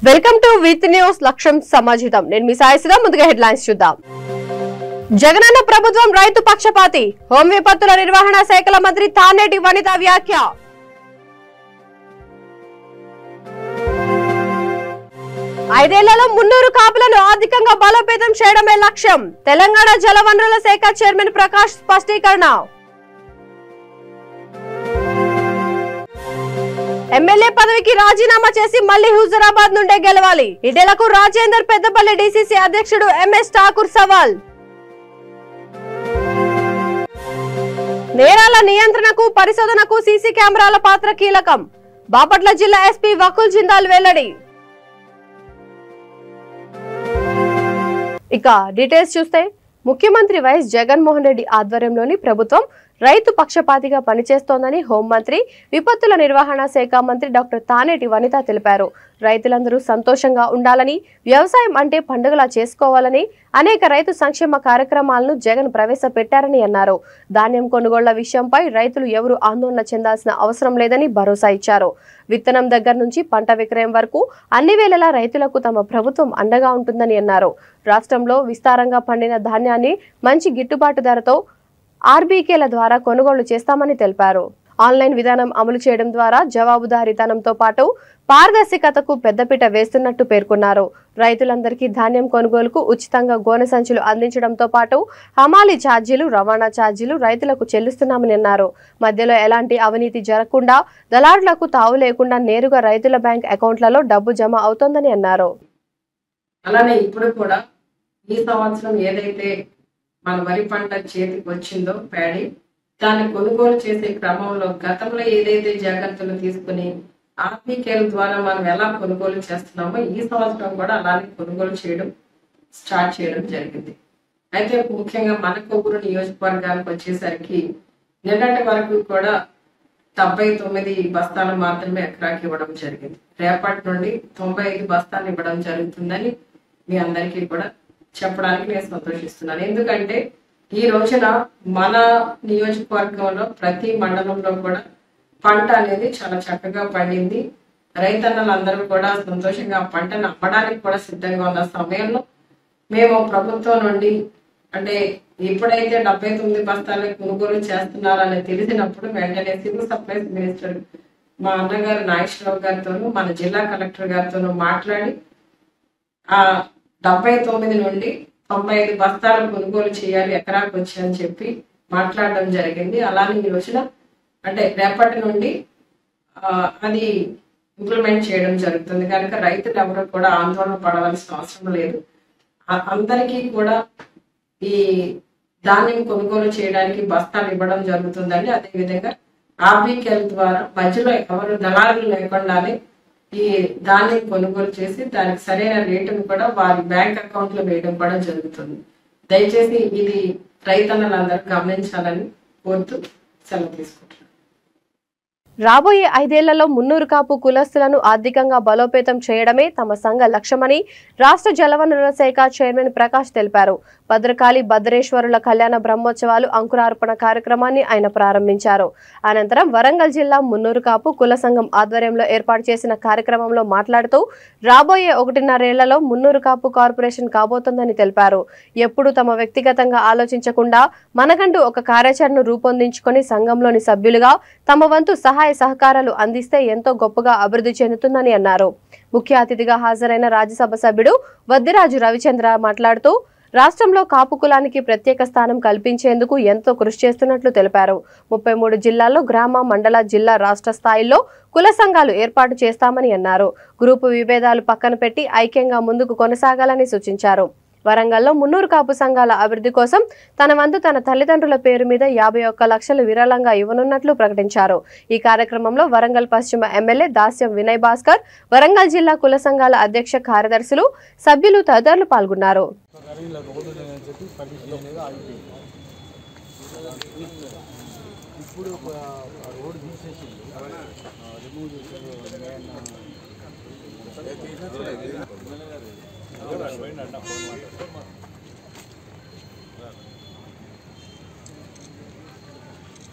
Welcome to with news లక్ష్యం సమాజితం. నేను మీ సాయిసుదా. ముందుగా హెడ్లైన్స్ చూద్దాం. జగనన్న ప్రభుత్వం రైతు పక్షపాతి, హోం విపత్తుల నిర్వహణ శాఖల మంత్రి తానేటి వనిత వ్యాఖ్య. ఐదేళ్లలో 300 కాపులను ఆర్థికంగా బలోపేతం చేయడమే లక్ష్యం. తెలంగాణ జలవనరుల శాఖ చైర్మన్ ప్రకాష్ స్పష్టీకరణ. ఎమ్మెల్యే పదవికి రాజీనామా చేసి మళ్లీ హుజురాబాద్ నుండే గెలవాలి. ఇటెలకు రాజేందర్ పెద్దపల్లి డీసీసీ అధ్యక్షుడు ఎంఎస్ ఠాకూర్ సవాల్. నేరాల నియంత్రణకు పరిశోధనకు సీసీ కెమెరాల పాత్ర కీలకం. బాపట్ల జిల్లా ఎస్పీ వకుల్ జిందాల్ వెల్లడి. ఇక డీటెయిల్స్ చూస్తే, ముఖ్యమంత్రి వైఎస్ జగన్మోహన్ రెడ్డి ఆధ్వర్యంలోని ప్రభుత్వం రైతు పక్షపాతిగా పనిచేస్తోందని హోంమంత్రి, విపత్తుల నిర్వహణ శాఖ మంత్రి డాక్టర్ తానేటి వనిత తెలిపారు. రైతులందరూ సంతోషంగా ఉండాలని, వ్యవసాయం అంటే పండుగలా చేసుకోవాలని అనేక రైతు సంక్షేమ కార్యక్రమాలను జగన్ ప్రవేశపెట్టారని అన్నారు. ధాన్యం కొనుగోళ్ల విషయంపై రైతులు ఎవరూ ఆందోళన చెందాల్సిన అవసరం లేదని భరోసా ఇచ్చారు. విత్తనం దగ్గర నుంచి పంట విక్రయం వరకు అన్ని వేళలా రైతులకు తమ ప్రభుత్వం అండగా ఉంటుందని అన్నారు. రాష్ట్రంలో విస్తారంగా పండిన ధాన్యాన్ని మంచి గిట్టుబాటు ధరతో ఆర్బీకేల ద్వారా కొనుగోలు చేస్తామని తెలిపారు. ఆన్లైన్ విధానం అమలు చేయడం ద్వారా జవాబుదారీతనంతో పాటు పారదర్శకతకు పెద్దపీట వేస్తున్నట్టు పేర్కొన్నారు. రైతులందరికీ ధాన్యం కొనుగోలుకు ఉచితంగా గోనె సంచులు అందించడంతో పాటు హమాలీ ఛార్జీలు, రవాణా ఛార్జీలు రైతులకు చెల్లిస్తున్నామని అన్నారు. మధ్యలో ఎలాంటి అవినీతి జరగకుండా, దళారులకు తావు లేకుండా నేరుగా రైతుల బ్యాంక్ అకౌంట్లలో డబ్బు జమ అవుతోందని అన్నారు. అలానే ఇప్పుడు కూడా ఈ సంవత్సరం ఏదైతే మన వరి పంట చేతికి వచ్చిందో ప్యాడీ, దాన్ని కొనుగోలు చేసే క్రమంలో గతంలో ఏదైతే జాగ్రత్తలు తీసుకుని ఆర్బీకేల ద్వారా మనం ఎలా కొనుగోలు చేస్తున్నామో ఈ సంవత్సరం కూడా అలానే కొనుగోలు చేయడం స్టార్ట్ చేయడం జరిగింది. అయితే ముఖ్యంగా మన కొవ్వూరు నియోజకవర్గానికి వచ్చేసరికి నిన్నటి వరకు కూడా 79 బస్తాలు మాత్రమే ఎకరాకి ఇవ్వడం జరిగింది. రేపటి నుండి 95 బస్తాలు ఇవ్వడం జరుగుతుందని మీ అందరికీ కూడా చెప్పడానికి నేను సంతోషిస్తున్నాను. ఎందుకంటే ఈ రోజున మన నియోజకవర్గంలో ప్రతి మండలంలో కూడా పంట అనేది చాలా చక్కగా పండింది. రైతన్నలందరూ కూడా సంతోషంగా పంటను అమ్మడానికి కూడా సిద్ధంగా ఉన్న సమయంలో మేము ప్రభుత్వం నుండి అంటే ఎప్పుడైతే 79 బస్తాలు కొనుగోలు చేస్తున్నారని తెలిసినప్పుడు వెంటనే సివిల్ సప్లైస్ మినిస్టర్ మా అన్నగారు నాగేశ్వరరావు గారితోనూ మన జిల్లా కలెక్టర్ గారితోనూ మాట్లాడి ఆ 79 నుండి 95 బస్తాలు కొనుగోలు చేయాలి ఎకరాకు వచ్చి అని చెప్పి మాట్లాడడం జరిగింది. అలానే ఈ రోజున అంటే రేపటి నుండి అది ఇంప్లిమెంట్ చేయడం జరుగుతుంది. కనుక రైతులు ఎవరు కూడా ఆందోళన పడవలసిన అవసరం లేదు. అందరికీ కూడా ఈ ధాన్యం కొనుగోలు చేయడానికి బస్తాలు ఇవ్వడం జరుగుతుందండి. అదేవిధంగా ఆర్బీకేల ద్వారా మధ్యలో ఎవరు దళారులు లేకుండానే ఈ ధాన్యం కొనుగోలు చేసి దానికి సరైన రేటును కూడా వారి బ్యాంక్ అకౌంట్ లో వేయడం కూడా జరుగుతుంది. దయచేసి ఇది రైతన్నలందరూ గమనించాలని కోరుతూ సెలవు తీసుకుంటున్నాను. రాబోయే 5 ఏళ్లలో 300 కాపు కులస్తులను ఆర్థికంగా బలోపేతం చేయడమే తమ సంఘ లక్ష్యమని రాష్ట్ర జలవనరుల శాఖ చైర్మన్ ప్రకాష్ తెలిపారు. భద్రకాళి భద్రేశ్వరుల కళ్యాణ బ్రహ్మోత్సవాలు అంకురార్పణ కార్యక్రమాన్ని ఆయన ప్రారంభించారు. అనంతరం వరంగల్ జిల్లా 300 కాపు కుల సంఘం ఆధ్వర్యంలో ఏర్పాటు చేసిన కార్యక్రమంలో మాట్లాడుతూ రాబోయే 1.5 ఏళ్లలో 300 కాపు కార్పొరేషన్ కాబోతోందని తెలిపారు. ఎప్పుడు తమ వ్యక్తిగతంగా ఆలోచించకుండా మనకంటూ ఒక కార్యాచరణను రూపొందించుకొని సంఘంలోని సభ్యులుగా తమ వంతు సహకారాలు అందిస్తే ఎంతో గొప్పగా అభివృద్ధి చెందుతుందని అన్నారు. ముఖ్య అతిథిగా హాజరైన రాజ్యసభ సభ్యుడు వద్దిరాజు రవిచంద్ర మాట్లాడుతూ రాష్ట్రంలో కాపు కులానికి ప్రత్యేక స్థానం కల్పించేందుకు ఎంతో కృషి చేస్తున్నట్లు తెలిపారు. 33 జిల్లాల్లో గ్రామ, మండల, జిల్లా, రాష్ట్ర స్థాయిల్లో కుల సంఘాలు ఏర్పాటు చేస్తామని అన్నారు. గ్రూపు విభేదాలు పక్కన పెట్టి ఐక్యంగా ముందుకు కొనసాగాలని సూచించారు. వరంగల్లో 300 కాపు సంఘాల అభివృద్ధి కోసం తన వంతు తన తల్లిదండ్రుల పేరు మీద 51 లక్షలు విరాళంగా ఇవ్వనున్నట్లు ప్రకటించారు. ఈ కార్యక్రమంలో వరంగల్ పశ్చిమ ఎమ్మెల్యే దాస్యం వినయ్ భాస్కర్, వరంగల్ జిల్లా కుల సంఘాల అధ్యక్ష కార్యదర్శులు, సభ్యులు తదితరులు పాల్గొన్నారు.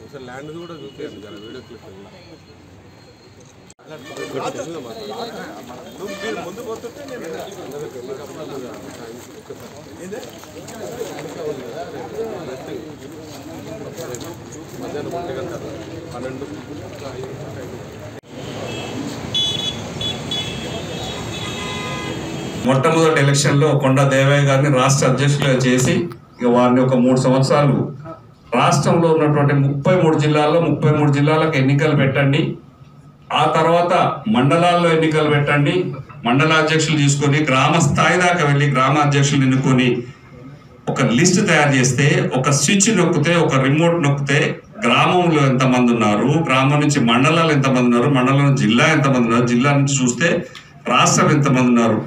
ఒకసారి ల్యాండ్ కూడా చూపించండి, వీడియో క్లిప్ మొట్టమొదటి ఎలక్షన్లో కొండా దేవయ్య గారిని రాష్ట్ర అధ్యక్షులుగా చేసి ఇక వారిని ఒక 3 సంవత్సరాలు రాష్ట్రంలో ఉన్నటువంటి 33 జిల్లాల్లో 33 జిల్లాలకు ఎన్నికలు పెట్టండి, ఆ తర్వాత మండలాల్లో ఎన్నికలు పెట్టండి, మండలాధ్యక్షులు తీసుకొని గ్రామ స్థాయి దాకా వెళ్ళి గ్రామాధ్యక్షులు ఎన్నుకొని ఒక లిస్ట్ తయారు చేస్తే, ఒక స్విచ్ నొక్కితే, ఒక రిమోట్ నొక్కితే గ్రామంలో ఎంతమంది ఉన్నారు, గ్రామం నుంచి మండలాలు ఎంతమంది ఉన్నారు, మండలం నుంచి జిల్లా ఎంతమంది ఉన్నారు, జిల్లా నుంచి చూస్తే రాష్ట్రం ఎంతమంది ఉన్నారు,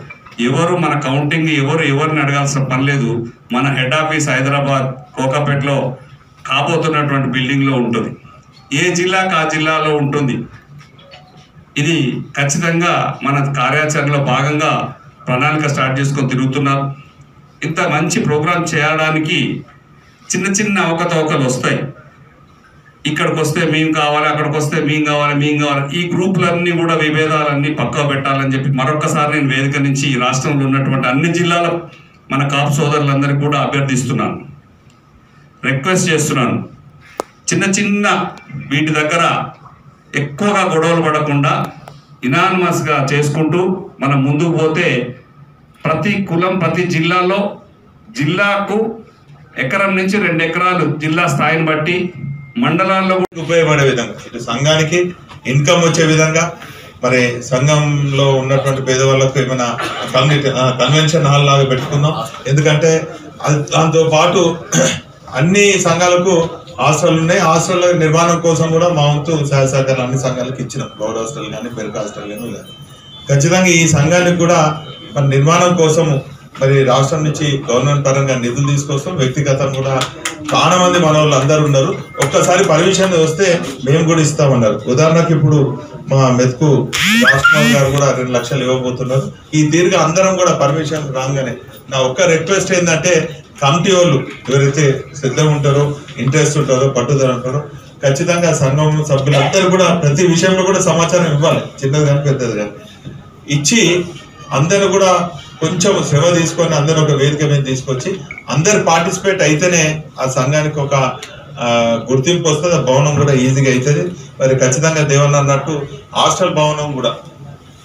ఎవరు మన కౌంటింగ్ ఎవరిని అడగాల్సిన పని లేదు. మన హెడ్ ఆఫీస్ హైదరాబాద్ కోకాపేటలో కాబోతున్నటువంటి బిల్డింగ్లో ఉంటుంది. ఏ జిల్లాకు ఆ జిల్లాలో ఉంటుంది. ఇది ఖచ్చితంగా మన కార్యాచరణలో భాగంగా ప్రణాళిక స్టార్ట్ చేసుకొని తిరుగుతున్నారు. ఇంత మంచి ప్రోగ్రాం చేయడానికి చిన్న చిన్న అవకతవకలు వస్తాయి. ఇక్కడికి వస్తే మేము కావాలి, అక్కడికి వస్తే మేము కావాలి. ఈ గ్రూపులన్నీ కూడా విభేదాలన్నీ పక్కా పెట్టాలని చెప్పి మరొకసారి నేను వేదిక నుంచి రాష్ట్రంలో ఉన్నటువంటి అన్ని జిల్లాల మన కాపు సోదరులందరికీ కూడా అభ్యర్థిస్తున్నాను, రిక్వెస్ట్ చేస్తున్నాను. చిన్న వీటి దగ్గర ఎక్కువగా గొడవలు పడకుండా ఇనానిమస్గా చేసుకుంటూ మనం ముందుకు పోతే ప్రతి కులం ప్రతి జిల్లాలో జిల్లాకు ఎకరం నుంచి 2 ఎకరాలు జిల్లా స్థాయిని బట్టి మండలాల్లో ఉపయోగపడే విధంగా ఇటు సంఘానికి ఇన్కమ్ వచ్చే విధంగా, మరి సంఘంలో ఉన్నటువంటి పేదవాళ్ళకు ఏమైనా కన్వెన్షన్ హాల్ లాగా పెట్టుకుందాం. ఎందుకంటే దాంతో పాటు అన్ని సంఘాలకు హాస్టల్ ఉన్నాయి. హాస్టల్ నిర్మాణం కోసం కూడా మా వంతు సహాయ సహకారాలు అన్ని సంఘాలకు ఇచ్చినాం. గౌడ్ హాస్టల్ కానీ బెర్క్ హాస్టల్ కానీ లేదు. ఖచ్చితంగా ఈ సంఘానికి కూడా మరి నిర్మాణం కోసం మరి రాష్ట్రం నుంచి గవర్నమెంట్ పరంగా నిధులు తీసుకొస్తాం. వ్యక్తిగతం కూడా చాలా మంది మన వాళ్ళు అందరూ ఉన్నారు. ఒక్కసారి పర్మిషన్ వస్తే మేము కూడా ఇస్తామన్నారు. ఉదాహరణకు ఇప్పుడు మా మెతుకు రాష్ట్రం గారు కూడా 2 లక్షలు ఇవ్వబోతున్నారు. ఈ తీరుగా అందరం కూడా పర్మిషన్ రాగానే నా ఒక్క రిక్వెస్ట్ ఏంటంటే కమిటీ వాళ్ళు ఎవరైతే సిద్ధంగా ఉంటారో, ఇంట్రెస్ట్ ఉంటారో, పట్టుదల ఉంటారో ఖచ్చితంగా సంఘం సభ్యులందరూ కూడా ప్రతి విషయంలో కూడా సమాచారం ఇవ్వాలి. చిన్నది కానీ పెద్దది కానీ ఇచ్చి అందరూ కూడా కొంచెం శ్రమ తీసుకొని అందరూ ఒక వేదిక మీద తీసుకొచ్చి అందరు పార్టిసిపేట్ అయితేనే ఆ సంఘానికి ఒక గుర్తింపు వస్తుంది. ఆ భవనం కూడా ఈజీగా అవుతుంది. మరి ఖచ్చితంగా దేవన్న అన్నట్టు హాస్టల్ భవనం కూడా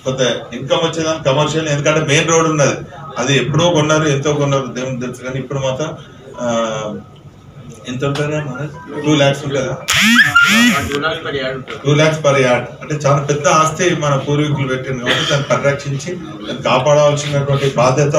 కొంత ఇన్కమ్ వచ్చేదాన్ని కమర్షియల్, ఎందుకంటే మెయిన్ రోడ్ ఉన్నది. అది ఎప్పుడో కొన్నారు, ఎంతో కొన్నారు దేవుని తెలుసు. కానీ ఇప్పుడు మాత్రం ఎంత ఉంటుంది, 2 lakhs ఉంటుందా, 2 lakhs per yard. అంటే చాలా పెద్ద ఆస్తి మన పూర్వీకులు పెట్టింది కాబట్టి దాన్ని పరిరక్షించి దాన్ని కాపాడాల్సినటువంటి బాధ్యత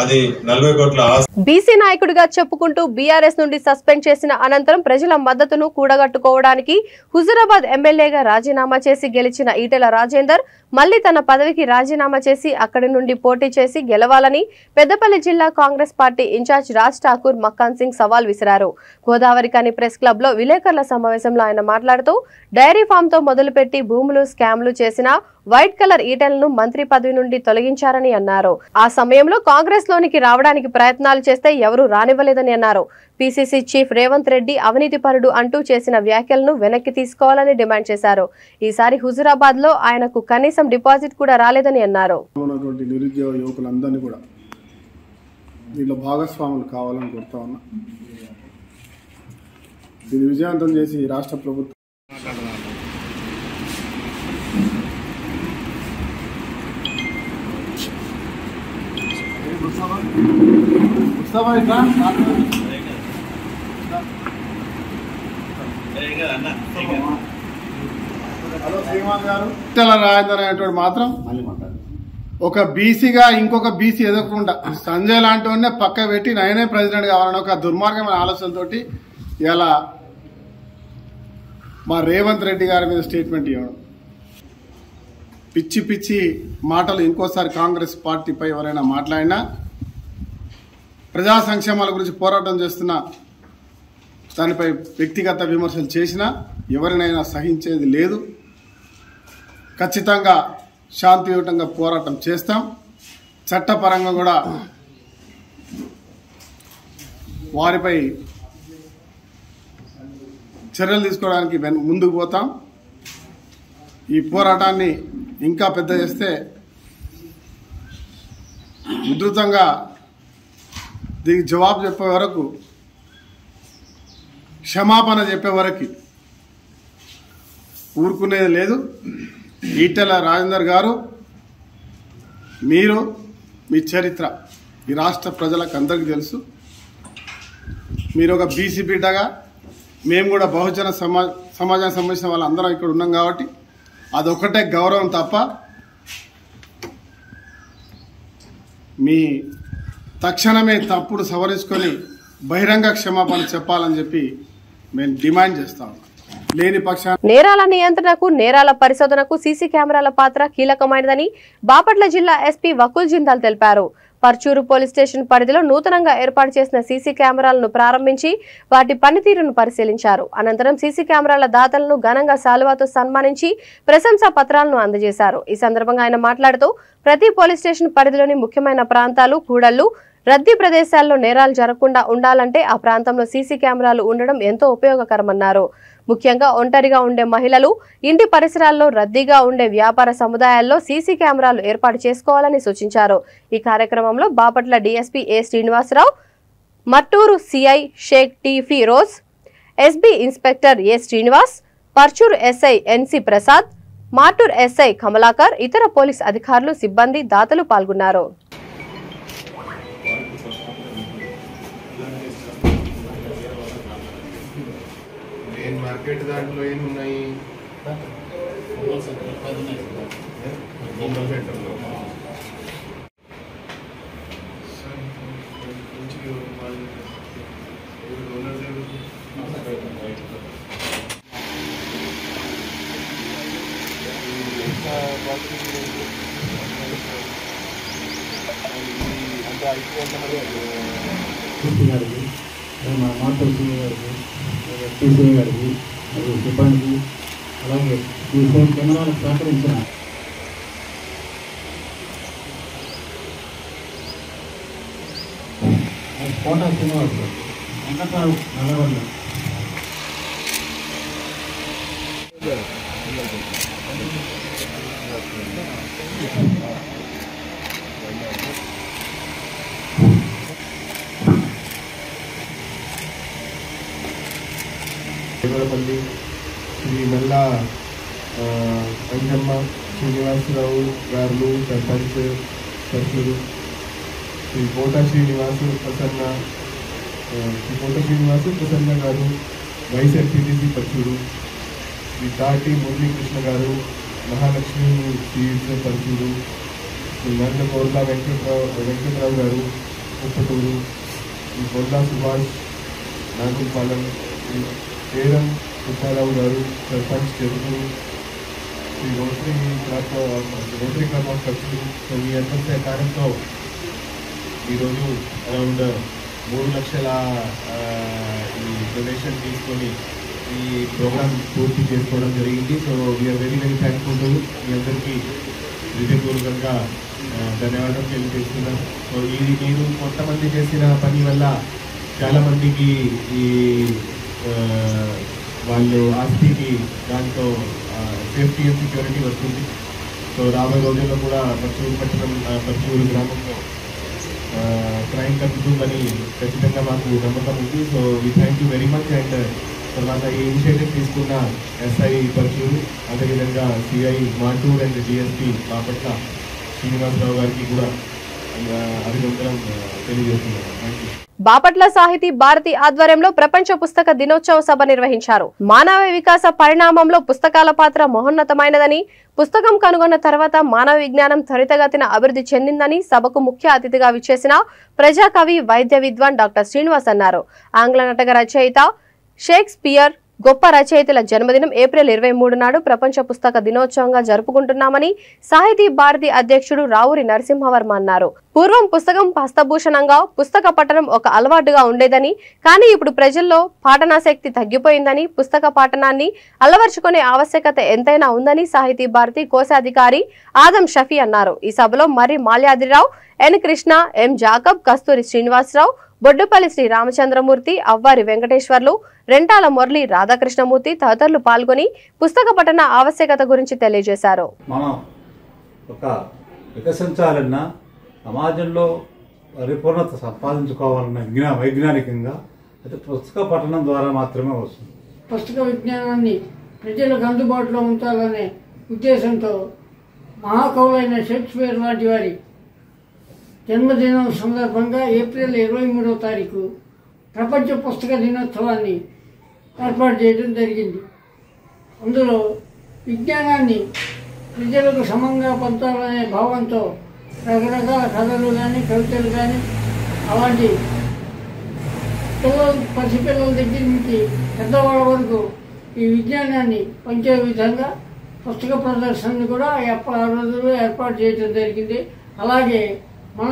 అది 40 కోట్ల ఆస్తి. బీసీ నాయకుడిగా చెప్పుకుంటూ బీఆర్ఎస్ నుండి సస్పెండ్ చేసిన అనంతరం ప్రజల మద్దతును కూడగట్టుకోవడానికి హుజూరాబాద్ ఎమ్మెల్యేగా రాజీనామా చేసి గెలిచిన ఈటెల రాజేందర్ మళ్లీ తన పదవికి రాజీనామా చేసి అక్కడి నుండి పోటీ చేసి గెలవాలని పెద్దపల్లి జిల్లా కాంగ్రెస్ పార్టీ ఇన్ఛార్జ్ రాజ్ ఠాకూర్ మక్కాన్ సింగ్ సవాల్ విసిరారు. గోదావరికని ప్రెస్ క్లబ్ లో విలేకరుల సమావేశంలో ఆయన మాట్లాడుతూ డైరీ ఫామ్ తో మొదలుపెట్టి భూములు స్కామ్లు చేసిన వైట్ కలర్ ఈటెలను మంత్రి పదవి నుండి తొలగించారని అన్నారు. ఆ సమయంలో కాంగ్రెస్ లోనికి రావడానికి ప్రయత్నాలు చేస్తే ఎవరూ రానివ్వలేదని అన్నారు. పీసీసీ చీఫ్ రేవంత్ రెడ్డి అవినీతిపరుడు అంటూ చేసిన వ్యాఖ్యలను వెనక్కి తీసుకోవాలని డిమాండ్ చేశారు. ఈసారి హుజూరాబాద్ లో ఆయనకు కనీసం డిపాజిట్ కూడా రాలేదని అన్నారు. నిరుద్యోగ యువకులందరినీ కూడా దీనిలో భాగస్వాములు కావాలని కోరుతా ఉన్నా. దీన్ని విజయవంతం చేసి రాష్ట్ర ప్రభుత్వం రాజేందర్ అనేటువంటి మాత్రం ఒక బీసీగా ఇంకొక బీసీ ఎదుర్కొంటా సంజయ్ లాంటి వాడినే పక్క పెట్టి నేనే ప్రెసిడెంట్ కావాలని ఒక దుర్మార్గమైన ఆలోచనతోటి ఇలా మా రేవంత్ రెడ్డి గారి మీద స్టేట్మెంట్ ఇవ్వడం, పిచ్చి పిచ్చి మాటలు. ఇంకోసారి కాంగ్రెస్ పార్టీపై ఎవరైనా మాట్లాడినా, ప్రజా సంక్షేమాల గురించి పోరాటం చేస్తున్నా దానిపై వ్యక్తిగత విమర్శలు చేసినా ఎవరినైనా సహించేది లేదు. ఖచ్చితంగా శాంతియుతంగా పోరాటం చేస్తాం. చట్టపరంగా కూడా వారిపై చర్యలు తీసుకోవడానికి ముందుకు పోతాం. ఈ పోరాటాన్ని ఇంకా పెద్ద చేస్తే ఉధృతంగా దీనికి జవాబు చెప్పే వరకు, క్షమాపణ చెప్పే వరకు ఊరుకునేది లేదు. ఈటెల రాజేందర్ గారు, మీరు మీ చరిత్ర ఈ రాష్ట్ర ప్రజలకు అందరికీ తెలుసు. మీరు ఒక బీసీ బిడ్డగా, మేము కూడా బహుజన సమాజానికి సంబంధించిన వాళ్ళందరం ఇక్కడ ఉన్నాం కాబట్టి అదొక్కటే గౌరవం తప్ప మీ తక్షణమే తప్పుడు సవరించుకొని బహిరంగ క్షమాపణ చెప్పాలని చెప్పి మేము డిమాండ్ చేస్తాం. లేని పక్షాన నేరాల నియంత్రణకు, నేరాల పరిశోధనకు సీసీ కెమెరాల పాత్ర కీలకమైనదని బాపట్ల జిల్లా ఎస్పీ వకుల్ జిందాల్ తెలిపారు. పర్చూరు పోలీస్ స్టేషన్ పరిధిలో నూతనంగా ఏర్పాటు చేసిన సీసీ కెమెరాలను ప్రారంభించి వాటి పనితీరును పరిశీలించారు. అనంతరం సీసీ కెమెరాల దాతలను ఘనంగా శాలువాతో సన్మానించి ప్రశంసా పత్రాలను అందజేశారు. ఈ సందర్భంగా ఆయన మాట్లాడుతూ ప్రతి పోలీస్ స్టేషన్ పరిధిలోని ముఖ్యమైన ప్రాంతాలు, కూడళ్లు, రద్దీ ప్రదేశాల్లో నేరాలు జరగకుండా ఉండాలంటే ఆ ప్రాంతంలో సీసీ కెమెరాలు ఉండడం ఎంతో ఉపయోగకరమన్నారు. ముఖ్యంగా ఒంటరిగా ఉండే మహిళలు, ఇంటి పరిసరాల్లో రద్దీగా ఉండే వ్యాపార సముదాయాల్లో సీసీ కెమెరాలు ఏర్పాటు చేసుకోవాలని సూచించారు. ఈ కార్యక్రమంలో Bapatla DSP A Srinivasarao, Mattur CI Shaik T Firoz, SB inspector A Srinivas, Parchur SI NC Prasad, Matur SI Kamalakar, ఇతర పోలీస్ అధికారులు, సిబ్బంది, దాతలు పాల్గొన్నారు. మార్కెట్ దాంట్లో ఏమున్నాయి? మా మాటలు గారికి, టీసీ గారికి, మరియు సిబ్బందికి, అలాగే ఈ ఫోన్ కెమెరాలకు సహకరించిన కోటా శ్రీనివాస్, వెంకట్రావు నల్లగొండ, దేవరపల్లి, శ్రీ మెల్లా అంజమ్మ, శ్రీనివాసరావు గారు సర్పంచ్ సభ్యులు, శ్రీ కోట శ్రీనివాసు ప్రసన్న, శ్రీ కోట శ్రీనివాసు ప్రసన్న గారు వైస్ ఎంపీటీసీ పక్షుడు, శ్రీ తాటి మురళీకృష్ణ గారు మహాలక్ష్మి సీడ్స్ పక్షుడు, శ్రీ నంద కోర్లా వెంకటరావు గారు ఉప్పటూరు, శ్రీ కొల్లా సుభాష్ నాగుపాలెం, శ్రీ పేరం సుబ్బారావు గారు సర్పంచ్ చెరుకు, శ్రీ రోటరీ క్లబ్ ఆఫ్ పక్షులు. సో మీ అందరి సహకారంతో ఈరోజు అరౌండ్ 3 లక్షల ఈ డొనేషన్ తీసుకొని ఈ ప్రోగ్రామ్ పూర్తి చేసుకోవడం జరిగింది. So we are very very thankful. మీ అందరికీ హృదయపూర్వకంగా ధన్యవాదాలు తెలియజేస్తున్నాం. సో ఇది మీరు కొంతమంది చేసిన పని వల్ల చాలామందికి ఈ వాళ్ళు ఆస్తికి దాంతో సేఫ్టీ అండ్ సెక్యూరిటీ వస్తుంది. సో రాబోయే రోజుల్లో కూడా పర్చూరు గ్రామంలో క్రైమ్ తగ్గుతుందని ఖచ్చితంగా మాకు నమ్మకం ఉంది. So we thank you very much. And తర్వాత ఈ ఇనిషియేటివ్ తీసుకున్న ఎస్ఐ పర్చూరు, అదేవిధంగా CI Matur and DSP Bapatla Srinivasarao గారికి కూడా అభినందనం తెలియజేస్తున్నాను. Thank you. బాపట్ల సాహితీ భారతి ఆధ్వర్యంలో ప్రపంచ పుస్తక దినోత్సవ సభ నిర్వహించారు. మానవ వికాస పరిణామంలో పుస్తకాల పాత్ర మహోన్నతమైనదని, పుస్తకం కనుగొన్న తర్వాత మానవ విజ్ఞానం త్వరితగతిన అభివృద్ధి చెందిందని సభకు ముఖ్య అతిథిగా విచ్చేసిన ప్రజాకవి, వైద్య విద్వాన్ డాక్టర్ శ్రీనివాస్ అన్నారు. ఆంగ్ల నాటక రచయిత షేక్స్పియర్ గొప్ప రచయితల జన్మదినం ఏప్రిల్ 23 నాడు ప్రపంచ పుస్తక దినోత్సవంగా జరుపుకుంటున్నామని సాహితీ భారతి అధ్యక్షుడు రావురి నరసింహవర్మ అన్నారు. పూర్వం పుస్తకం హస్తభూషణంగా, పుస్తక పఠనం ఒక అలవాటుగా ఉండేదని, కానీ ఇప్పుడు ప్రజల్లో పాఠనాశక్తి తగ్గిపోయిందని, పుస్తక పఠనాన్ని అలవర్చుకునే ఆవశ్యకత ఎంతైనా ఉందని సాహితీ భారతి కోశాధికారి ఆదం షఫీ అన్నారు. ఈ సభలో మర్రి మాల్యాద్రిరావు, ఎన్ కృష్ణ, ఎం జాకబ్, కస్తూరి శ్రీనివాసరావు, బొడ్డుపల్లి శ్రీ రామచంద్రమూర్తి, అవ్వారి వెంకటేశ్వర్లు, రెంటాల మురళి రాధాకృష్ణమూర్తి తదితరులు పాల్గొని పుస్తక పఠన ఆవశ్యకత గురించి తెలియజేశారు. మనం ఒక వికసించాలన్నా సమాజంలో పరిపూర్ణత సంపాదించుకోవాలన్న వైజ్ఞానికంగా అది పుస్తక పఠనం ద్వారా మాత్రమే వస్తుంది. పుస్తక విజ్ఞానాన్ని ప్రజలకు అందుబాటులో ఉంచాలనే ఉద్దేశంతో మహాకవులైన షేక్స్పియర్ లాంటి వారి జన్మదినం సందర్భంగా ఏప్రిల్ 23వ తారీఖు ప్రపంచ పుస్తక దినోత్సవాన్ని ఏర్పాటు చేయడం జరిగింది. అందులో విజ్ఞానాన్ని ప్రజలకు సమంగా పంచాలనే భావంతో రకరకాల కథలు కానీ కవితలు కానీ అలాంటి పసిపిల్లల దగ్గర నుంచి పెద్దవాళ్ళ వరకు ఈ విజ్ఞానాన్ని పంచే విధంగా పుస్తక ప్రదర్శనను కూడా ఆ రోజుల్లో ఏర్పాటు చేయడం జరిగింది. అలాగే మన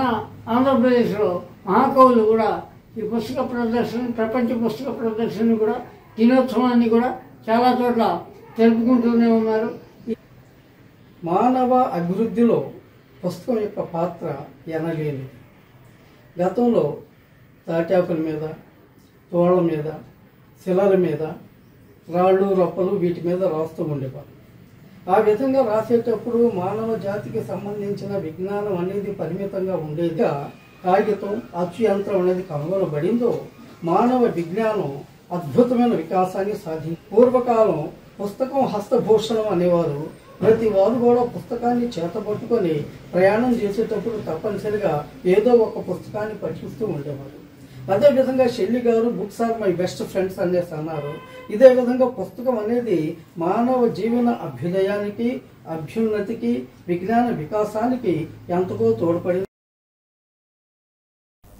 ఆంధ్రప్రదేశ్లో మహాకవులు కూడా ఈ పుస్తక ప్రదర్శన ప్రపంచ పుస్తక ప్రదర్శన కూడా దినోత్సవాన్ని కూడా చాలా చోట్ల జరుపుకుంటూనే ఉన్నారు. మానవ అభివృద్ధిలో పుస్తకం యొక్క పాత్ర ఎనలేని. గతంలో తాటాకుల మీద, తోళ్ల మీద, శిలల మీద, రాళ్ళు రప్పలు వీటి మీద రాస్తూ ఉండేవారు. ఆ విధంగా రాసేటప్పుడు మానవ జాతికి సంబంధించిన విజ్ఞానం అనేది పరిమితంగా ఉండేది. కాగితం, అచ్చు యంత్రం అనేది కనుగొనబడిందో మానవ విజ్ఞానం అద్భుతమైన వికాసాన్ని సాధించింది. పూర్వకాలం పుస్తకం హస్తభూషణం అనేవారు. ప్రతి వారు కూడా పుస్తకాన్ని చేతపట్టుకొని ప్రయాణం చేసేటప్పుడు తప్పనిసరిగా ఏదో ఒక పుస్తకాన్ని పఠిస్తూ ఉండేవారు. అదేవిధంగా షెల్లి గారు books are my best friends అనేసి అన్నారు. ఇదే విధంగా పుస్తకం అనేది మానవ జీవన అభ్యుదయానికి, అభ్యున్నతికి, విజ్ఞాన వికాసానికి ఎంతకో తోడ్పడింది.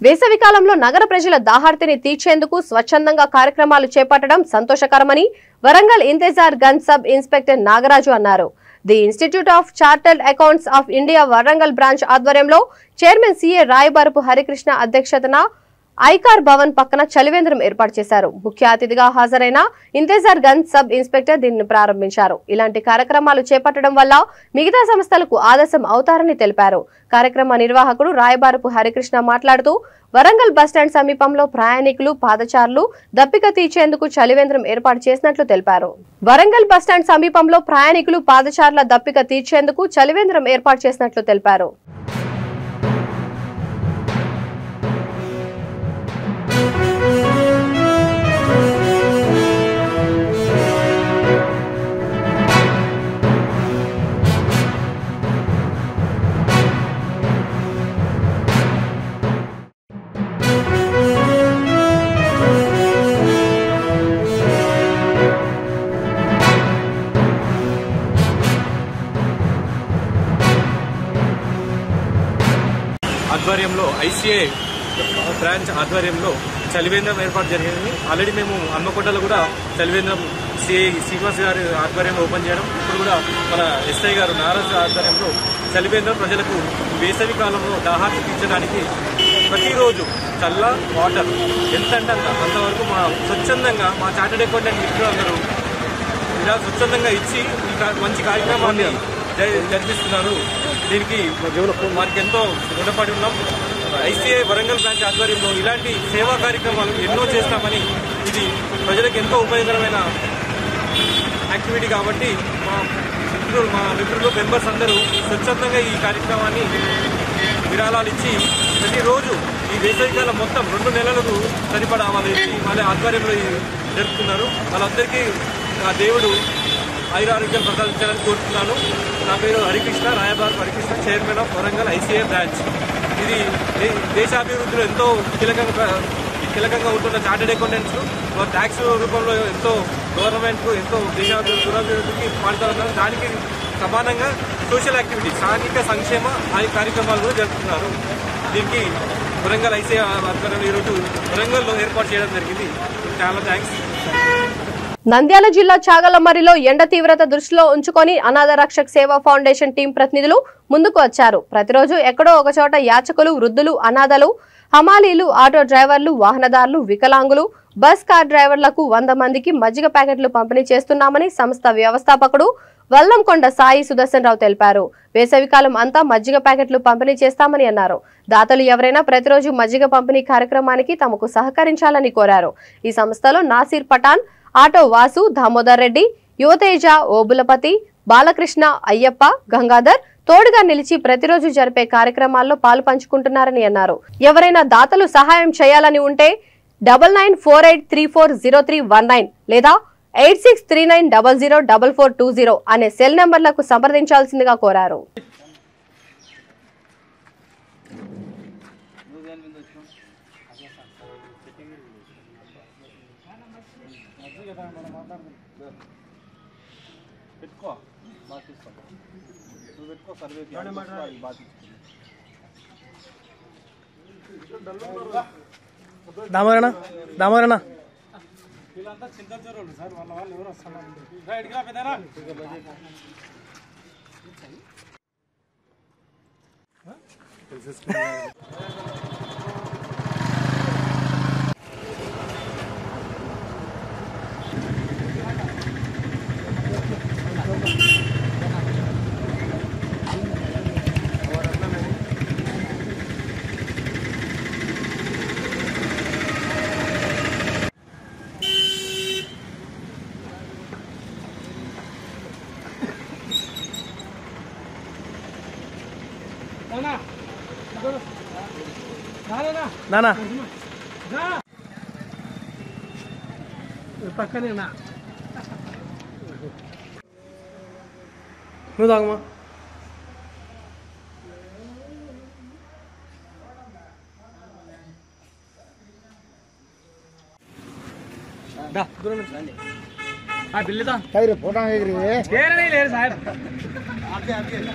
వేసవికాలంలో నగర ప్రజల దాహార్తిని తీర్చేందుకు స్వచ్ఛందంగా కార్యక్రమాలు చేపట్టడం సంతోషకరమని వరంగల్ ఇంతజార్ గంజ్ సబ్ ఇన్స్పెక్టర్ నాగరాజు అన్నారు. The institute of chartered accounts of India Warangal branch ఆధ్వర్యంలో చైర్మన్ సిఏ రాయబారపు హరికృష్ణ అధ్యక్షతన ఐకార్ భవన్ పక్కన చలివేంద్రం ఏర్పాటు చేశారు. ముఖ్య అతిథిగా హాజరైన ఇంతజార్ గంజ్ సబ్ ఇన్స్పెక్టర్ దీనిని ప్రారంభించారు. ఇలాంటి కార్యక్రమాలు చేపట్టడం వల్ల మిగతా సంస్థలకు ఆదర్శం అవుతారని తెలిపారు. కార్యక్రమ నిర్వాహకుడు రాయబారపు హరికృష్ణ మాట్లాడుతూ వరంగల్ బస్టాండ్ సమీపంలో ప్రయాణికులు, పాదచారులు దప్పిక తీర్చేందుకు చలివేంద్రం ఏర్పాటు చేసినట్లు తెలిపారు. వరంగల్ బస్టాండ్ సమీపంలో ప్రయాణికులు, పాదచారుల దప్పిక తీర్చేందుకు చలివేంద్రం ఏర్పాటు చేసినట్లు తెలిపారు. ఆధ్వర్యంలో ఐసీఐ బ్రాంచ్ ఆధ్వర్యంలో చలివేంద్రం ఏర్పాటు జరిగింది. ఆల్రెడీ మేము హన్మకొండలో కూడా చలివేంద్రం సిఐ శ్రీనివాస్ గారి ఆధ్వర్యంలో ఓపెన్ చేయడం, ఇప్పుడు కూడా మన ఎస్ఐ గారు నారాజు ఆధ్వర్యంలో చలివేంద్రం ప్రజలకు వేసవి కాలంలో దాహార్తి తీర్చడానికి ప్రతిరోజు చల్ల వాటర్ ఎంత అంటే అంతవరకు మా స్వచ్ఛందంగా మా చార్టెడ్ అకౌంటెంట్ మిత్రులు అందరూ ఇలా స్వచ్ఛందంగా ఇచ్చి మంచి కార్యక్రమాన్ని జరిపిస్తున్నారు. దీనికి వారికి ఎంతో రుణపడి ఉన్నాం. ఐసీఐ వరంగల్ బ్రాంచ్ ఆధ్వర్యంలో ఇలాంటి సేవా కార్యక్రమాలు ఎన్నో చేస్తామని, ఇది ప్రజలకు ఎంతో ఉపయోగకరమైన యాక్టివిటీ కాబట్టి మా మిత్రులు మెంబర్స్ అందరూ స్వచ్ఛందంగా ఈ కార్యక్రమాన్ని విరాళాలు ఇచ్చి ప్రతిరోజు ఈ వేసవికాలం మొత్తం 2 నెలలకు సరిపడా వాళ్ళ ఆధ్వర్యంలో జరుపుతున్నారు. వాళ్ళందరికీ ఆ దేవుడు ఆయురారోగ్యం ప్రసాదించాలని కోరుతున్నాను. నా పేరు Harikrishna, Rayabar Harikrishna, chairman of Warangal ICI branch. ఇది దేశాభివృద్ధిలో ఎంతో కీలకంగా ఉంటున్న చార్టెడ్ అకౌంటెంట్స్ ట్యాక్స్ రూపంలో ఎంతో గవర్నమెంట్కు ఎంతో దేశాభివృద్ధికి పాల్గొన్నారు. దానికి సమానంగా సోషల్ యాక్టివిటీ, సాంఘిక సంక్షేమ కార్యక్రమాలు కూడా జరుపుతున్నారు. దీనికి వరంగల్ ఐసీఐ ఆధ్వర్యంలో ఈరోజు వరంగల్లో ఏర్పాటు చేయడం జరిగింది. చాలా థ్యాంక్స్. నంద్యాల జిల్లా చాగలమర్రిలో ఎండ తీవ్రత దృష్టిలో ఉంచుకొని అనాథ రక్షక్ సేవా ఫౌండేషన్ టీం ప్రతినిధులు ముందుకు వచ్చారు. ప్రతిరోజు ఎక్కడో ఒక చోట యాచకులు, వృద్ధులు, అనాథలు, హమాలీలు, ఆటో డ్రైవర్లు, వాహనదారులు, వికలాంగులు, బస్ కార్ డ్రైవర్లకు 100 మందికి మజ్జిగ ప్యాకెట్లు పంపిణీ చేస్తున్నామని సంస్థ వ్యవస్థాపకుడు వల్లంకొండ సాయి సుదర్శన్ రావు తెలిపారు. వేసవికాలం అంతా మజ్జిగ ప్యాకెట్లు పంపిణీ చేస్తామని అన్నారు. దాతలు ఎవరైనా ప్రతిరోజు మజ్జిగ పంపిణీ కార్యక్రమానికి తమకు సహకరించాలని కోరారు. ఈ సంస్థలో నాసీర్ పఠాన్, ఆటో వాసు, దామోదర్ రెడ్డి, యువతేజ, ఓబులపతి, బాలకృష్ణ, అయ్యప్ప, గంగాధర్ తోడుగా నిలిచి ప్రతిరోజు జరిపే కార్యక్రమాల్లో పాలు పంచుకుంటున్నారని అన్నారు. ఎవరైనా దాతలు సహాయం చేయాలని ఉంటే 9948340319 లేదా 8639004420 అనే సెల్ నంబర్లకు సంప్రదించాల్సిందిగా కోరారు. దామోదరణ నానా పక్కనే నువ్వు తాగమ్మా. फोटो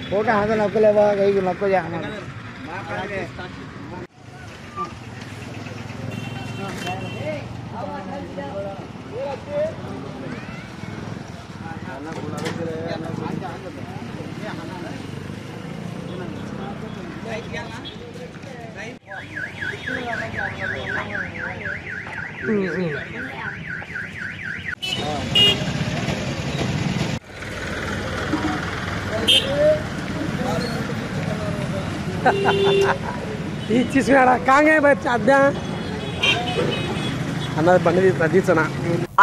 फोटो हाथ नको लेवा कहीं नको जाना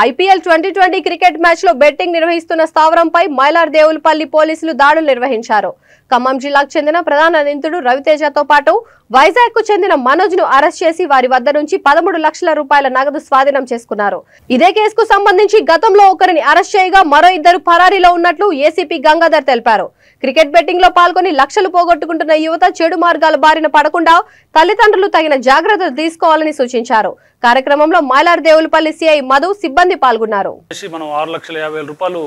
IPL 2020 క్రికెట్ మ్యాచ్ లో బెట్టింగ్ నిర్వహిస్తున్న స్థావరంపై మైలార్ దేవులపల్లి పోలీసులు దాడులు నిర్వహించారు. ఖమ్మం జిల్లాకు చెందిన ప్రధాన నిందితుడు రవితేజతో పాటు వైజాగ్ కు చెందిన మనోజ్ ను అరెస్ట్ చేసి వారి వద్ద నుంచి 13 లక్షల రూపాయల నగదు స్వాధీనం చేసుకున్నారు. ఇదే కేసుకు సంబంధించి గతంలో ఒకరిని అరెస్ట్ చేయగా మరో 2 పరారీలో ఉన్నట్లు ఏసీపీ గంగాధర్ తెలిపారు. క్రికెట్ బెట్టింగ్ లో పాల్గొని లక్షలు పోగొట్టుకుంటున్న యువత చెడు మార్గాల బారిన పడకుండా తల్లిదండ్రులు తగిన జాగ్రత్తలు తీసుకోవాలని సూచించారు. కార్యక్రమంలో మైలార్ దేవులపల్లి సిఐ మధు సిబ్బంది పాల్గొన్నారు. మనం 6,50,000 రూపాయలు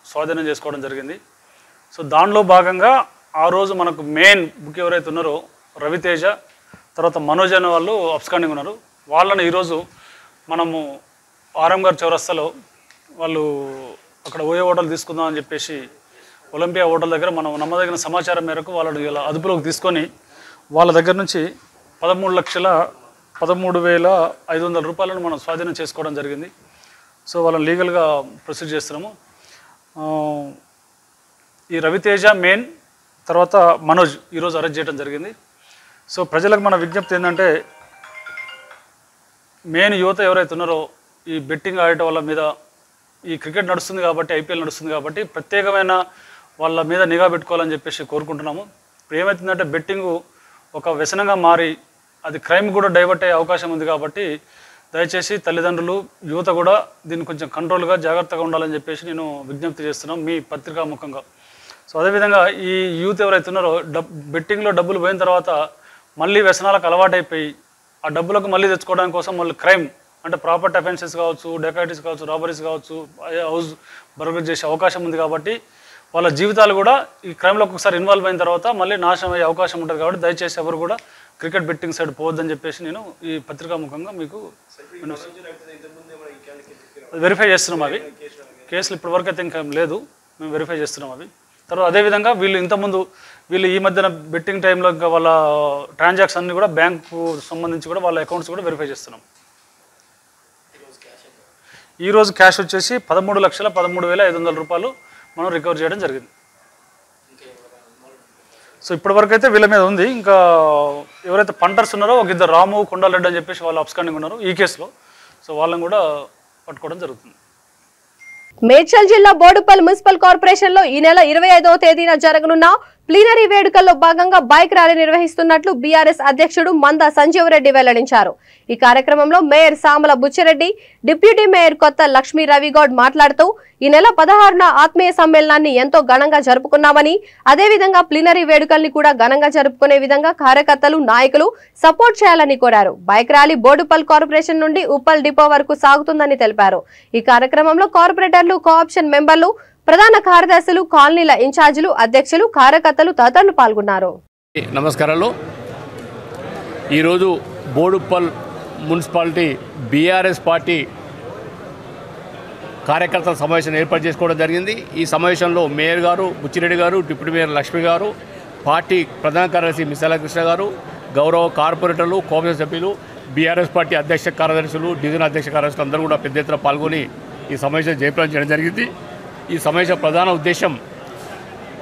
స్వాధీనం చేసుకోవడం జరిగింది. సో దానిలో భాగంగా ఆ రోజు మనకు మెయిన్ బుక్ ఎవరైతే ఉన్నారో రవితేజ, తర్వాత మనోజ్ అనే వాళ్ళు అబ్స్కాండింగ్ ఉన్నారు. వాళ్ళని ఈరోజు మనము ఆరంగార్ చౌరస్తాలో వాళ్ళు అక్కడ ఓయే హోటల్ తీసుకుందాం అని చెప్పేసి ఒలింపియా హోటల్ దగ్గర మనం నమ్మదగిన సమాచారం మేరకు వాళ్ళని ఇలా అదుపులోకి తీసుకొని వాళ్ళ దగ్గర నుంచి 13,13,500 రూపాయలను మనం స్వాధీనం చేసుకోవడం జరిగింది. సో వాళ్ళని లీగల్గా ప్రొసీడ్ చేస్తున్నాము. ఈ రవితేజ మెయిన్, తర్వాత మనోజ్ ఈరోజు అరెస్ట్ చేయడం జరిగింది. సో ప్రజలకు మన విజ్ఞప్తి ఏంటంటే, మెయిన్ యువత ఎవరైతే ఉన్నారో ఈ బెట్టింగ్ ఆడటం వాళ్ళ మీద, ఈ క్రికెట్ నడుస్తుంది కాబట్టి, ఐపీఎల్ నడుస్తుంది కాబట్టి ప్రత్యేకమైన వాళ్ళ మీద నిఘా పెట్టుకోవాలని చెప్పేసి కోరుకుంటున్నాము. ఇప్పుడు ఏమవుతుందంటే బెట్టింగు ఒక వ్యసనంగా మారి అది క్రైమ్ కూడా డైవర్ట్ అయ్యే అవకాశం ఉంది కాబట్టి దయచేసి తల్లిదండ్రులు, యువత కూడా దీన్ని కొంచెం కంట్రోల్గా జాగ్రత్తగా ఉండాలని చెప్పేసి నేను విజ్ఞప్తి చేస్తున్నాం మీ పత్రికాముఖంగా. సో అదేవిధంగా ఈ యూత్ ఎవరైతే ఉన్నారో బెట్టింగ్లో డబ్బులు పోయిన తర్వాత మళ్ళీ వ్యసనాలకు అలవాటైపోయి ఆ డబ్బులకు మళ్ళీ తెచ్చుకోవడానికి కోసం మళ్ళీ క్రైమ్ అంటే ప్రాపర్టీ అఫెన్సెస్ కావచ్చు, డెకాయిటీస్ కావచ్చు, రాబరీస్ కావచ్చు, హౌస్ బర్గర్ చేసే అవకాశం ఉంది కాబట్టి వాళ్ళ జీవితాలు కూడా ఈ క్రైమ్లోకి ఒకసారి ఇన్వాల్వ్ అయిన తర్వాత మళ్ళీ నాశనం అయ్యే అవకాశం ఉంటుంది. కాబట్టి దయచేసి ఎవరు కూడా క్రికెట్ బెట్టింగ్ సైడ్ పోవద్దని చెప్పేసి నేను ఈ పత్రికాముఖంగా మీకు వెరిఫై చేస్తున్నాం. అవి కేసులు ఇప్పటివరకు అయితే ఇంకా లేదు, మేము వెరిఫై చేస్తున్నాం అవి. తర్వాత అదేవిధంగా వీళ్ళు ఈ మధ్యన బెట్టింగ్ టైంలో ఇంకా వాళ్ళ ట్రాన్సాక్షన్ అన్ని కూడా బ్యాంకు సంబంధించి కూడా వాళ్ళ అకౌంట్స్ కూడా వెరిఫై చేస్తున్నాం. ఈరోజు క్యాష్ వచ్చేసి 13,13,500 రూపాయలు మనం రికవర్ చేయడం జరిగింది. సో ఇప్పటివరకు అయితే వీళ్ళ మీద ఉంది. ఇంకా ఎవరైతే పంటర్స్ ఉన్నారో ఒక ఇద్దరు రాము కొండాలరెడ్డి అని చెప్పేసి వాళ్ళు అబ్స్కాండింగ్ ఉన్నారు ఈ కేసులో. సో వాళ్ళని కూడా పట్టుకోవడం జరుగుతుంది. మేడ్చల్ జిల్లా బోడుపల్ మున్సిపల్ కార్పొరేషన్ లో ఈ నెల 25వ తేదీన జరగనున్న ప్లీనరీ వేడుకల్లో భాగంగా బైక్ ర్యాలీ నిర్వహిస్తున్నట్లు బీఆర్ఎస్ అధ్యక్షుడు మంద సంజీవ్ రెడ్డి వెల్లడించారు. ఈ కార్యక్రమంలో mayor Samala Buchi Reddy, deputy mayor కొత్త లక్ష్మీ రవిగౌడ్ మాట్లాడుతూ ఈ నెల 16న ఆత్మీయ సమ్మేళనాన్ని ఎంతో ఘనంగా జరుపుకున్నామని, అదేవిధంగా ప్లీనరీ వేడుకల్ని కూడా ఘనంగా జరుపుకునే విధంగా కార్యకర్తలు, నాయకులు సపోర్ట్ చేయాలని కోరారు. బైక్ ర్యాలీ బోడుపల్ కార్పొరేషన్ నుండి ఉప్పల్ డిపో వరకు సాగుతుందని తెలిపారు. ఈ కార్యక్రమంలో కార్పొరేటర్లు, కోఆప్షన్ మెంబర్లు, ప్రధాన కార్యదర్శులు, కాలనీల ఇన్ఛార్జీలు, అధ్యక్షులు, కార్యకర్తలు తదితరులు పాల్గొన్నారు. నమస్కారాలు. ఈరోజు బోడుపల్ మున్సిపాలిటీ బీఆర్ఎస్ పార్టీ కార్యకర్తల సమావేశం ఏర్పాటు చేసుకోవడం జరిగింది. ఈ సమావేశంలో మేయర్ గారు బుచ్చిరెడ్డి గారు, డిప్యూటీ మేయర్ లక్ష్మి గారు, పార్టీ ప్రధాన కార్యదర్శి మిసాల కృష్ణ గారు, గౌరవ కార్పొరేటర్లు, కోఆప్షన్ సభ్యులు, బీఆర్ఎస్ పార్టీ అధ్యక్ష కార్యదర్శులు, డివిజన్ అధ్యక్ష కార్యదర్శులు అందరూ కూడా పెద్ద ఎత్తున పాల్గొని ఈ సమావేశం జయప్రదం చేయడం జరిగింది. ఈ సమావేశం ప్రధాన ఉద్దేశం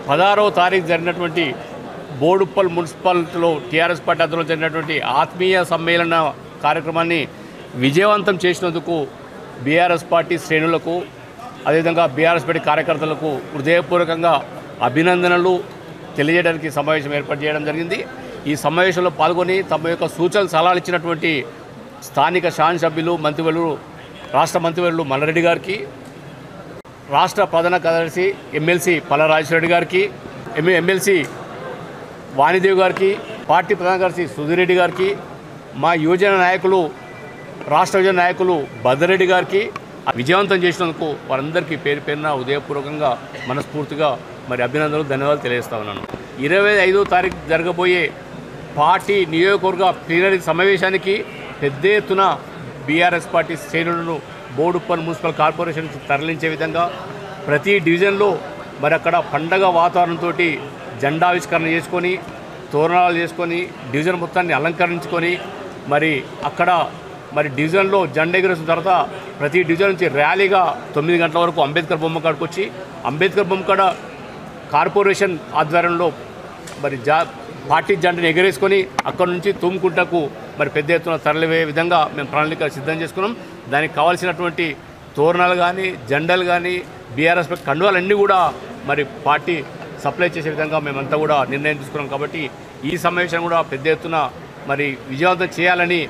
16వ తారీఖు జరిగినటువంటి బోడుప్పల్ మున్సిపాలిటీలో టీఆర్ఎస్ పార్టీ ఆధ్వర్యంలో జరిగినటువంటి ఆత్మీయ సమ్మేళన కార్యక్రమాన్ని విజయవంతం చేసినందుకు బీఆర్ఎస్ పార్టీ శ్రేణులకు, అదేవిధంగా బీఆర్ఎస్ పార్టీ కార్యకర్తలకు హృదయపూర్వకంగా అభినందనలు తెలియజేయడానికి సమావేశం ఏర్పాటు చేయడం జరిగింది. ఈ సమావేశంలో పాల్గొని తమ యొక్క సూచనలు సలహాలు ఇచ్చినటువంటి స్థానిక శాసనసభ్యులు, మంత్రివర్యులు, రాష్ట్ర మంత్రివర్యులు మల్లారెడ్డి గారికి, రాష్ట్ర ప్రధాన కార్యదర్శి ఎమ్మెల్సీ పల్ల రాజేశ్వరరెడ్డి గారికి, ఎమ్మెల్సీ వాణిదేవి గారికి, పార్టీ ప్రధాన కార్యదర్శి సుధీరెడ్డి గారికి, మా యువజన నాయకులు, రాష్ట్ర యువజన నాయకులు భద్రరెడ్డి గారికి విజయవంతం చేసినందుకు వారందరికీ పేరు పేరున ఉదయపూర్వకంగా మనస్ఫూర్తిగా అభినందనలు, ధన్యవాదాలు తెలియజేస్తా ఉన్నాను. 25వ తారీఖు జరగబోయే పార్టీ నియోజకవర్గ ప్లీనరీ సమావేశానికి పెద్ద ఎత్తున బీఆర్ఎస్ పార్టీ శ్రేణులను బోడుప్పల్ మున్సిపల్ కార్పొరేషన్కి తరలించే విధంగా ప్రతి డివిజన్లో అక్కడ పండగ వాతావరణంతో జెండావిష్కరణ చేసుకొని, తోరణాలు చేసుకొని, డివిజన్ మొత్తాన్ని అలంకరించుకొని అక్కడ డివిజన్లో జెండా ఎగురేసిన తర్వాత ప్రతి డివిజన్ నుంచి ర్యాలీగా 9 గంటల వరకు అంబేద్కర్ బొమ్మ కాడికి వచ్చి, అంబేద్కర్ బొమ్మ కాడ కార్పొరేషన్ ఆధ్వర్యంలో పార్టీ జెండాను ఎగరేసుకొని అక్కడ నుంచి తుమ్కుంటకు పెద్ద ఎత్తున తరలివే విధంగా మేము ప్రణాళిక సిద్ధం చేసుకున్నాం. దానికి కావాల్సినటువంటి తోరణాలు కానీ, జెండాలు కానీ, బీఆర్ఎస్ కండువాలన్నీ కూడా పార్టీ సప్లై చేసే విధంగా మేమంతా కూడా నిర్ణయం తీసుకున్నాం. కాబట్టి ఈ సమావేశం కూడా పెద్ద ఎత్తున విజయవంతం చేయాలని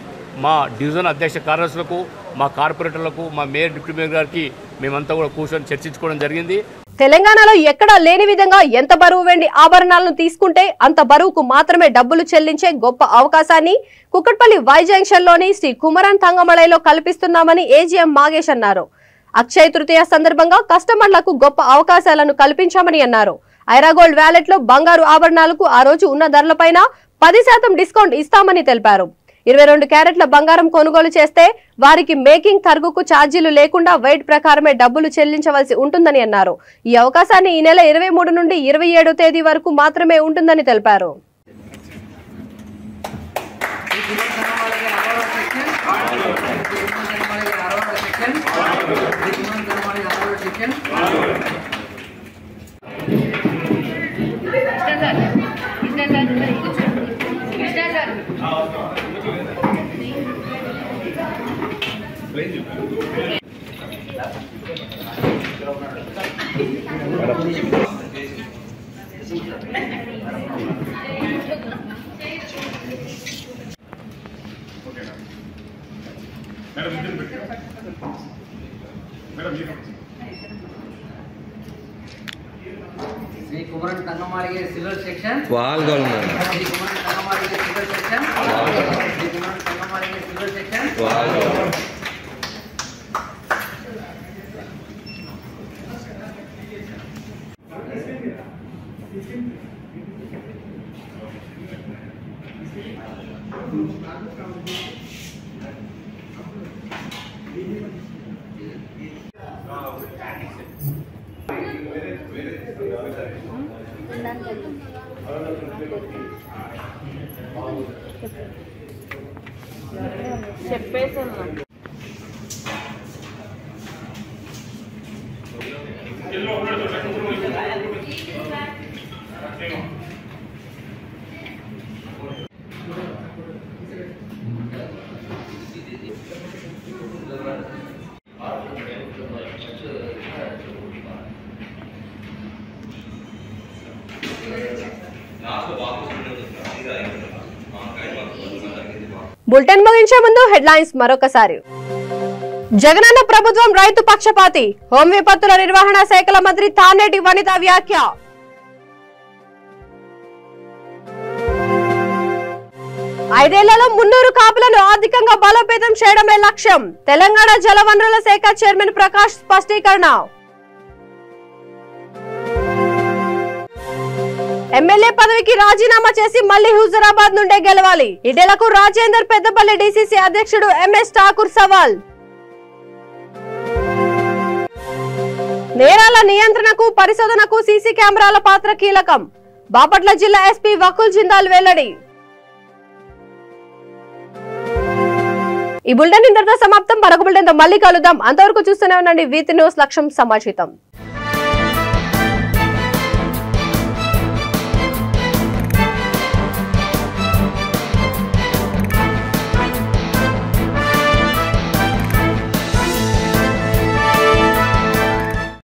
మా డివిజన్ అధ్యక్ష కార్యదర్శులకు, మా కార్పొరేటర్లకు, మా మేయర్, డిప్యూటీ మేయర్ గారికి మేమంతా కూడా కూర్చొని చర్చించుకోవడం జరిగింది. తెలంగాణలో ఎక్కడా లేని విధంగా ఎంత బరువు వెండి ఆభరణాలను తీసుకుంటే అంత బరువుకు మాత్రమే డబ్బులు చెల్లించే గొప్ప అవకాశాన్ని కుకట్పల్లి వై జంక్షన్ లోని శ్రీ కుమరన్ తంగమళైలో కల్పిస్తున్నామని ఏజీఎం మాగేష్ అన్నారు. అక్షయ తృతీయ సందర్భంగా కస్టమర్లకు గొప్ప అవకాశాలను కల్పించామని అన్నారు. ఐరాగోల్డ్ వ్యాలెట్ లో బంగారు ఆభరణాలకు ఆ రోజు ఉన్న ధరలపైన 10% డిస్కౌంట్ ఇస్తామని తెలిపారు. 22 క్యారెట్ల బంగారం కొనుగోలు చేస్తే వారికి మేకింగ్ తరుగుకు ఛార్జీలు లేకుండా వెయిట్ ప్రకారమే డబ్బులు చెల్లించవలసి ఉంటుందని అన్నారు. ఈ అవకాశాన్ని ఈ నెల 23 నుండి 27 తేదీ వరకు మాత్రమే ఉంటుందని తెలిపారు. శ్రీ కుమరన్ తంగమాడిగే సిల్వర్ సెక్షన్ పాల్గొన్నారు. Shri Kumaran Thangamadige silver section Shri Kumaran Thangamadige silver section చెప్పేసి బులెటిన్ ముగించే ముందు హెడ్లైన్స్ మరొకసారి. జగనన్న ప్రభుత్వం రైతు పక్షపాతి, హోం విపత్తుల నిర్వహణ శాఖల మంత్రి తానేటి వనిత వ్యాఖ్య. ఐదేళ్లలో 300 కాపులను ఆర్థికంగా బలోపేతం చేయడమే లక్ష్యం, తెలంగాణ జలవనరుల శాఖ చైర్మన్ ప్రకాష్ స్పష్టీకరణ. ఎమ్మెల్యే పదవికి రాజీనామా చేసి మళ్లీ హుజురాబాద్ నుండే గెలవాలి, ఈటెలకు రాజేందర్ పెద్దపల్లి డీసీసీ అధ్యక్షుడు ఎంఎస్ ఠాకూర్ సవాల్. నేరాల నియంత్రణకు పరిశోధనకు సీసీ కెమెరాల పాత్ర కీలకం, బాపట్ల జిల్లా ఎస్పీ వకుల్ జిందాల్ వెల్లడి. ఈ బులెటిన్ ఇంతటితో సమాప్తం. మరొక బులెటిన్తో మళ్ళీ కలుద్దాం. అంతవరకు చూస్తూనే ఉండండి వీతి న్యూస్, లక్ష్యం సమాచితం.